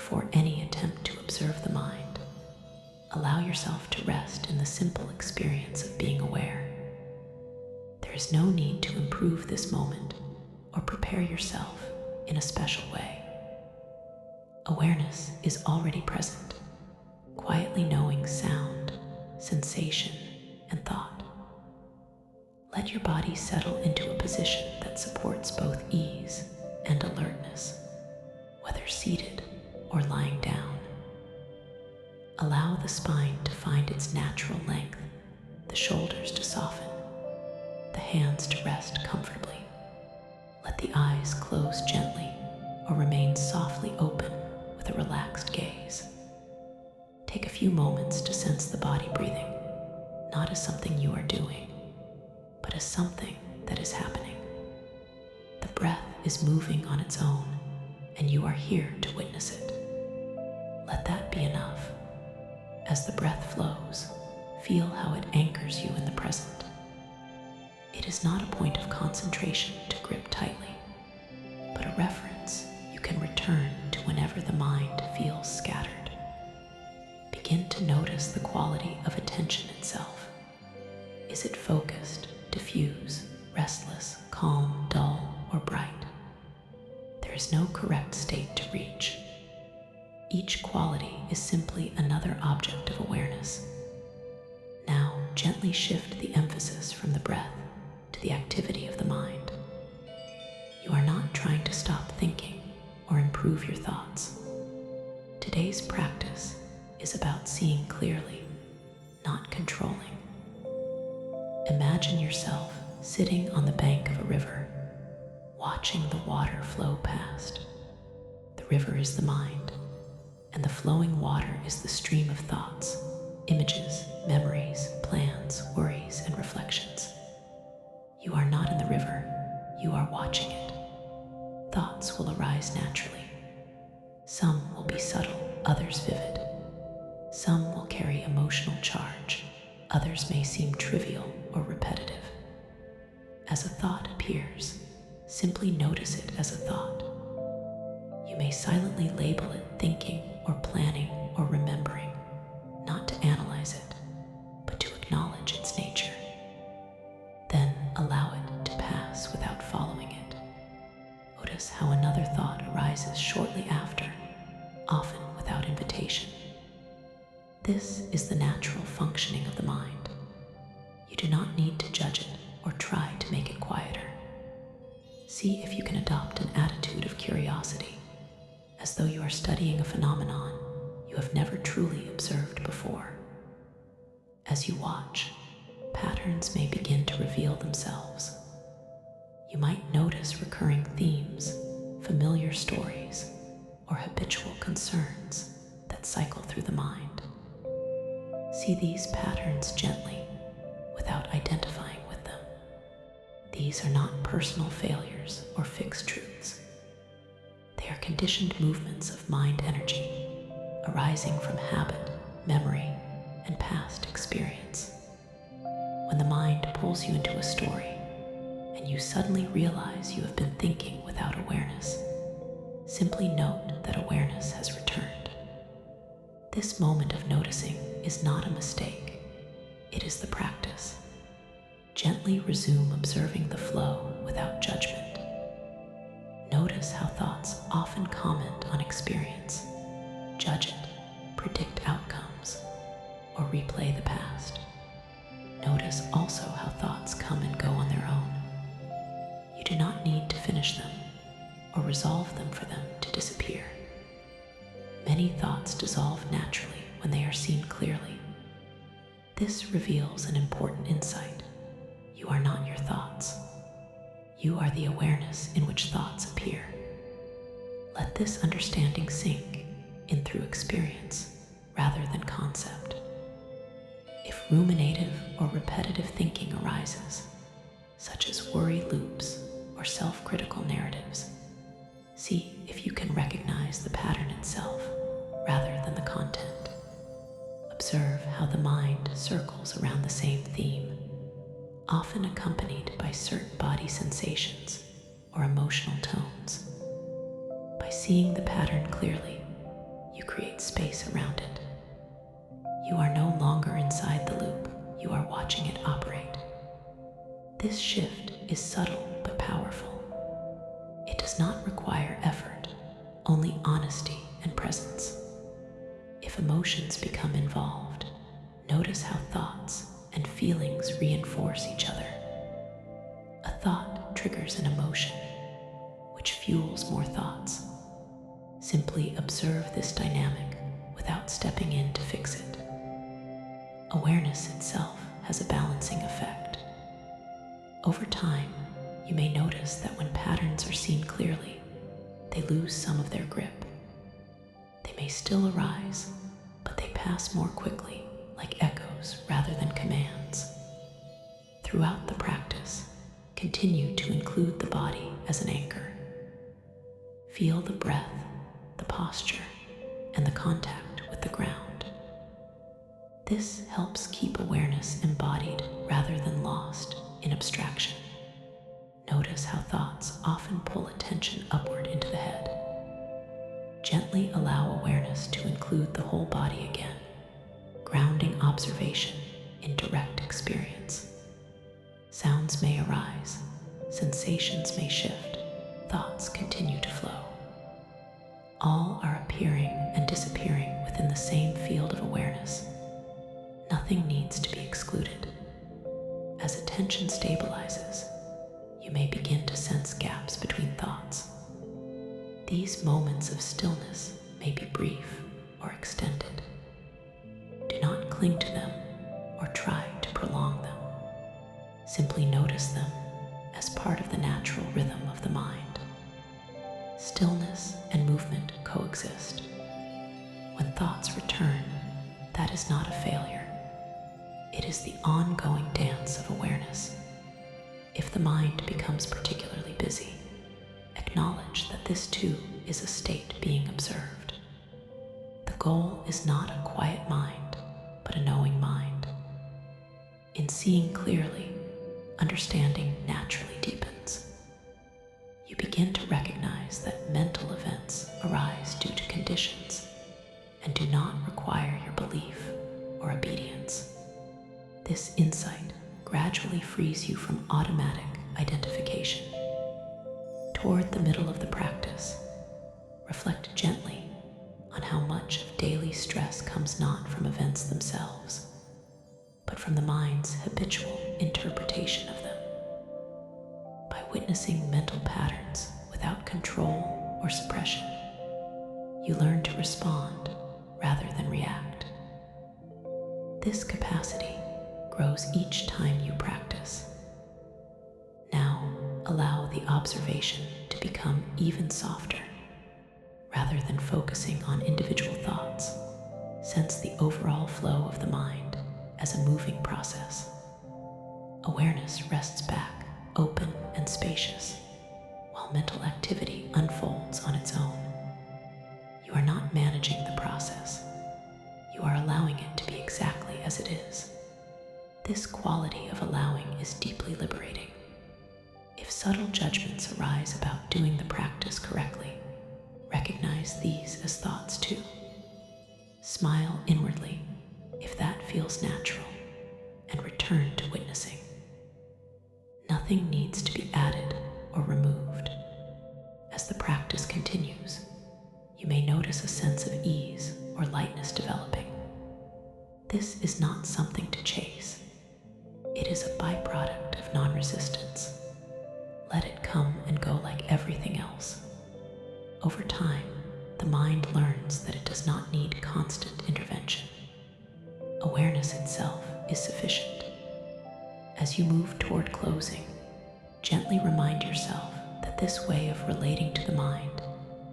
before any attempt to observe the mind. Allow yourself to rest in the simple experience of being aware. There is no need to improve this moment or prepare yourself in a special way. Awareness is already present, quietly knowing sound, sensation, and thought. Let your body settle into a position that supports both ease and alertness, whether seated or lying down. Allow the spine to find its natural length, the shoulders to soften, the hands to rest comfortably. Let the eyes close gently or remain softly open with a relaxed gaze. Take a few moments to sense the body breathing, not as something you are doing, but as something that is happening. The breath is moving on its own, and you are here to witness it. Let that be enough. As the breath flows, feel how it anchors you in the present. It is not a point of concentration to grip tightly, but a reference you can return to whenever the mind feels scattered. Begin to notice the quality of attention itself. Is it focused, diffuse, restless, calm, dull, or bright? There is no correct state to reach. Each quality is simply another object of awareness. Now, gently shift the emphasis from the breath to the activity of the mind. You are not trying to stop thinking or improve your thoughts. Today's practice is about seeing clearly, not controlling. Imagine yourself sitting on the bank of a river, watching the water flow past. The river is the mind, and the flowing water is the stream of thoughts, images, memories, plans, worries, and reflections. You are not in the river, you are watching it. Thoughts will arise naturally. Some will be subtle, others vivid. Some will carry emotional charge, others may seem trivial or repetitive. As a thought appears, simply notice it as a thought. You may silently label it thinking or planning or remembering, not to analyze it, but to acknowledge its nature. Then allow it to pass without following it. Notice how another thought arises shortly after, often without invitation. This is the natural functioning of the mind. You do not need to judge it or try to make it quieter. See if you can adopt an attitude of curiosity, as though you are studying a phenomenon you have never truly observed before. As you watch, patterns may begin to reveal themselves. You might notice recurring themes, familiar stories, or habitual concerns that cycle through the mind. See these patterns gently, without identifying with them. These are not personal failures or fixed truths. They are conditioned movements of mind energy, arising from habit, memory, and past experience. When the mind pulls you into a story, and you suddenly realize you have been thinking without awareness, simply note that awareness has returned. This moment of noticing is not a mistake. It is the practice. Gently resume observing the flow without judgment. Notice how thoughts often comment on experience, judge it, predict outcomes, or replay the past. Notice also how thoughts come and go on their own. You do not need to finish them or resolve them for them to disappear. Many thoughts dissolve naturally when they are seen clearly. This reveals an important insight. You are not your thoughts. You are the awareness in which thoughts appear. Let this understanding sink in through experience rather than concept. If ruminative or repetitive thinking arises, such as worry loops or self-critical narratives, see if you can recognize the pattern itself rather than the content. Observe how the mind circles around the same theme, often accompanied by certain body sensations or emotional tones. By seeing the pattern clearly, This shift is subtle but powerful. It does not require effort, only honesty and presence. If emotions become involved, notice how thoughts and feelings reinforce each other. A thought triggers an emotion, which fuels more thoughts. Simply observe this dynamic without stepping in to fix it. Awareness itself has a balancing effect. Over time, you may notice that when patterns are seen clearly, they lose some of their grip. They may still arise, but they pass more quickly, like echoes rather than commands. Throughout the practice, continue to include the body as an anchor. Feel the breath, the posture, and the contact with the ground. This helps keep awareness embodied rather than lost in abstraction. Notice how thoughts often pull attention upward into the head. Gently allow awareness to include the whole body again, grounding observation in direct experience. Sounds may arise, sensations may shift, thoughts continue to flow. All are appearing and disappearing within the same field of awareness. Nothing needs to be excluded. As attention stabilizes, you may begin to sense gaps between thoughts. These moments of stillness may be brief or extended. Do not cling to them or try to prolong them. Simply notice them as part of the natural rhythm of the mind. Stillness and movement coexist. When thoughts return, that is not a failure. It is the ongoing dance of awareness. If the mind becomes particularly busy, acknowledge that this too is a state being observed. The goal is not a quiet mind, but a knowing mind. In seeing clearly, understanding naturally deepens. You begin to recognize that mental events arise due to conditions and do not require your belief or obedience. This insight gradually frees you from automatic identification. Toward the middle of the practice, reflect gently on how much of daily stress comes not from events themselves, but from the mind's habitual interpretation of them. By witnessing mental patterns without control or suppression, you learn to respond rather than react. This capacity grows each time you practice. Now, allow the observation to become even softer. Rather than focusing on individual thoughts, sense the overall flow of the mind as a moving process. Awareness rests back, open and spacious, while mental activity unfolds on its own. You are not managing the process. You are allowing it to be exactly as it is. This quality of allowing is deeply liberating. If subtle judgments arise about doing the practice correctly, recognize these as thoughts too. Smile inwardly if that feels natural, and return to witnessing. Nothing needs to be added or removed. As the practice continues, you may notice a sense of ease or lightness developing. This is not something to chase. It is a byproduct of non-resistance. Let it come and go like everything else. Over time, the mind learns that it does not need constant intervention. Awareness itself is sufficient. As you move toward closing, gently remind yourself that this way of relating to the mind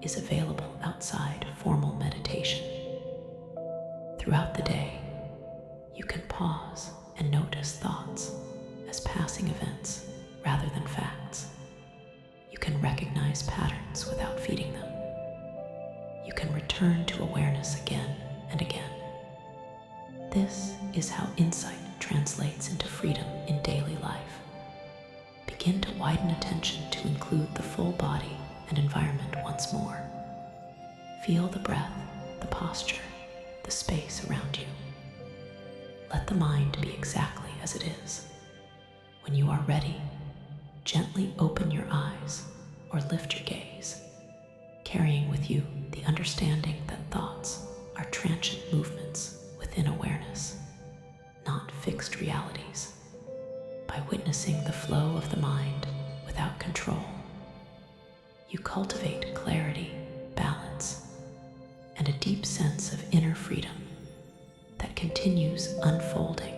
is available outside formal meditation. Throughout the day, you can pause and notice thoughts as passing events rather than facts. You can recognize patterns without feeding them. You can return to awareness again and again. This is how insight translates into freedom in daily life. Begin to widen attention to include the full body and environment once more. Feel the breath, the posture, the space around you. Let the mind be exactly as it is. When you are ready, gently open your eyes or lift your gaze, carrying with you the understanding that thoughts are transient movements within awareness, not fixed realities. By witnessing the flow of the mind without control, you cultivate clarity, balance, and a deep sense of inner freedom that continues unfolding